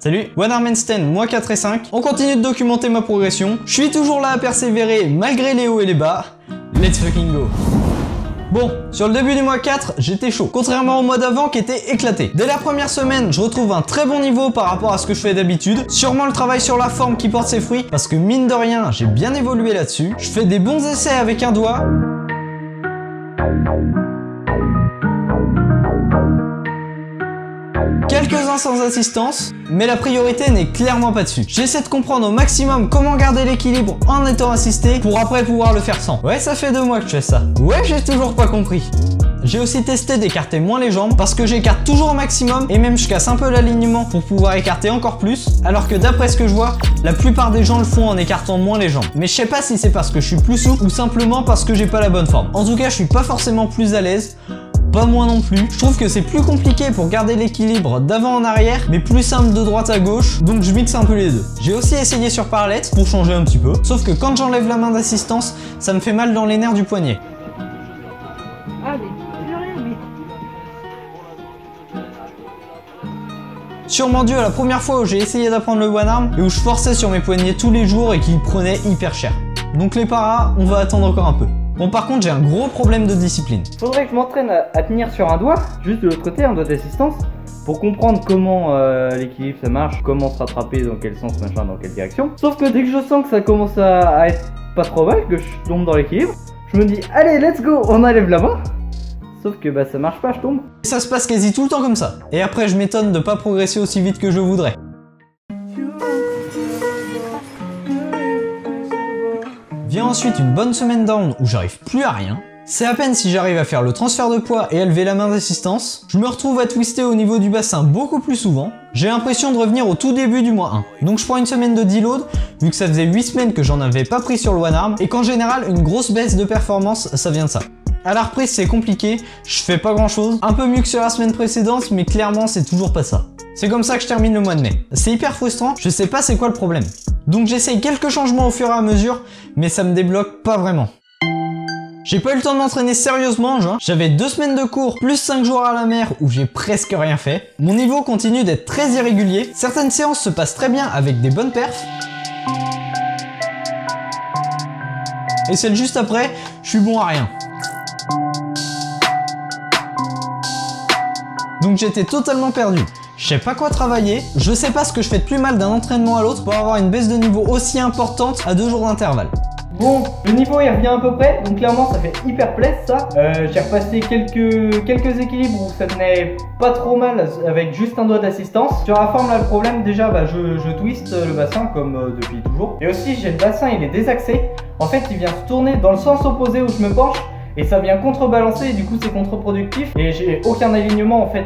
Salut, One Arm Handstand, mois 4 et 5. On continue de documenter ma progression. Je suis toujours là à persévérer malgré les hauts et les bas. Let's fucking go. Bon, sur le début du mois 4, j'étais chaud, contrairement au mois d'avant qui était éclaté. Dès la première semaine, je retrouve un très bon niveau par rapport à ce que je fais d'habitude. Sûrement le travail sur la forme qui porte ses fruits, parce que mine de rien, j'ai bien évolué là-dessus. Je fais des bons essais avec un doigt. Quelques-uns sans assistance, mais la priorité n'est clairement pas dessus. J'essaie de comprendre au maximum comment garder l'équilibre en étant assisté pour après pouvoir le faire sans. Ouais, ça fait 2 mois que je fais ça. Ouais, j'ai toujours pas compris. J'ai aussi testé d'écarter moins les jambes parce que j'écarte toujours au maximum et même je casse un peu l'alignement pour pouvoir écarter encore plus, alors que d'après ce que je vois, la plupart des gens le font en écartant moins les jambes. Mais je sais pas si c'est parce que je suis plus souple ou simplement parce que j'ai pas la bonne forme. En tout cas, je suis pas forcément plus à l'aise. Pas moins non plus. Je trouve que c'est plus compliqué pour garder l'équilibre d'avant en arrière, mais plus simple de droite à gauche, donc je mixe un peu les deux. J'ai aussi essayé sur parallèle pour changer un petit peu, sauf que quand j'enlève la main d'assistance, ça me fait mal dans les nerfs du poignet. Sûrement dû à la première fois où j'ai essayé d'apprendre le one arm et où je forçais sur mes poignets tous les jours et qui prenaient hyper cher. Donc les paras, on va attendre encore un peu. Bon, par contre, j'ai un gros problème de discipline. Faudrait que je m'entraîne à tenir sur un doigt, juste de l'autre côté, un doigt d'assistance, pour comprendre comment l'équilibre ça marche, comment se rattraper, dans quel sens, machin, dans quelle direction. Sauf que dès que je sens que ça commence à être pas trop mal, que je tombe dans l'équilibre, je me dis allez, let's go, on enlève la main. Sauf que bah ça marche pas, je tombe. Ça se passe quasi tout le temps comme ça. Et après, je m'étonne de pas progresser aussi vite que je voudrais. Vient ensuite une bonne semaine down où j'arrive plus à rien. C'est à peine si j'arrive à faire le transfert de poids et à lever la main d'assistance. Je me retrouve à twister au niveau du bassin beaucoup plus souvent. J'ai l'impression de revenir au tout début du mois 1. Donc je prends une semaine de deload, vu que ça faisait 8 semaines que j'en avais pas pris sur le one arm, et qu'en général une grosse baisse de performance ça vient de ça. À la reprise c'est compliqué, je fais pas grand chose, un peu mieux que sur la semaine précédente, mais clairement c'est toujours pas ça. C'est comme ça que je termine le mois de mai. C'est hyper frustrant, je sais pas c'est quoi le problème. Donc j'essaye quelques changements au fur et à mesure, mais ça me débloque pas vraiment. J'ai pas eu le temps de m'entraîner sérieusement en juin. J'avais 2 semaines de cours, plus 5 jours à la mer où j'ai presque rien fait. Mon niveau continue d'être très irrégulier. Certaines séances se passent très bien avec des bonnes perfs. Et celle juste après, je suis bon à rien. Donc j'étais totalement perdu. Je sais pas quoi travailler, je sais pas ce que je fais de plus mal d'un entraînement à l'autre pour avoir une baisse de niveau aussi importante à 2 jours d'intervalle. Bon, le niveau il revient à peu près, donc clairement ça fait hyper plaisir ça. J'ai repassé quelques équilibres où ça tenait pas trop mal avec juste un doigt d'assistance. Sur la forme là, le problème déjà, bah, je twist le bassin comme depuis toujours. Et aussi j'ai le bassin, il est désaxé. En fait il vient se tourner dans le sens opposé où je me penche et ça vient contrebalancer et du coup c'est contre-productif. Et j'ai aucun alignement en fait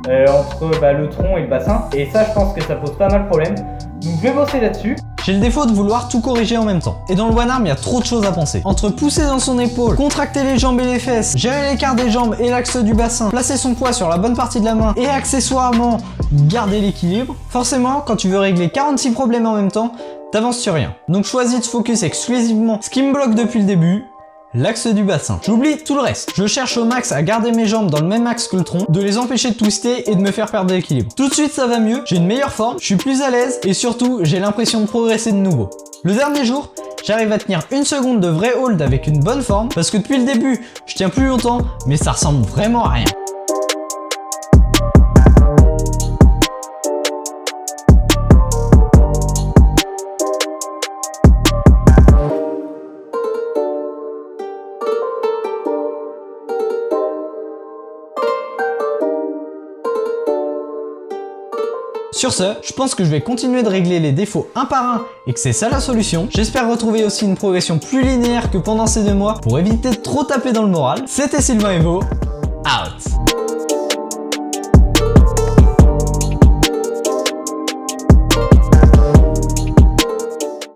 entre le tronc et le bassin. Et ça je pense que ça pose pas mal de problème. Donc je vais bosser là-dessus. J'ai le défaut de vouloir tout corriger en même temps. Et dans le one arm, il y a trop de choses à penser. Entre pousser dans son épaule, contracter les jambes et les fesses, gérer l'écart des jambes et l'axe du bassin, placer son poids sur la bonne partie de la main et accessoirement garder l'équilibre. Forcément, quand tu veux régler 46 problèmes en même temps, t'avances sur rien. Donc choisis de focus exclusivement ce qui me bloque depuis le début, l'axe du bassin. J'oublie tout le reste. Je cherche au max à garder mes jambes dans le même axe que le tronc, de les empêcher de twister et de me faire perdre l'équilibre. Tout de suite ça va mieux, j'ai une meilleure forme, je suis plus à l'aise et surtout j'ai l'impression de progresser de nouveau. Le dernier jour, j'arrive à tenir 1 seconde de vrai hold avec une bonne forme parce que depuis le début, je tiens plus longtemps mais ça ressemble vraiment à rien. Sur ce, je pense que je vais continuer de régler les défauts un par un et que c'est ça la solution. J'espère retrouver aussi une progression plus linéaire que pendant ces 2 mois pour éviter de trop taper dans le moral. C'était Sylvain Evo, out!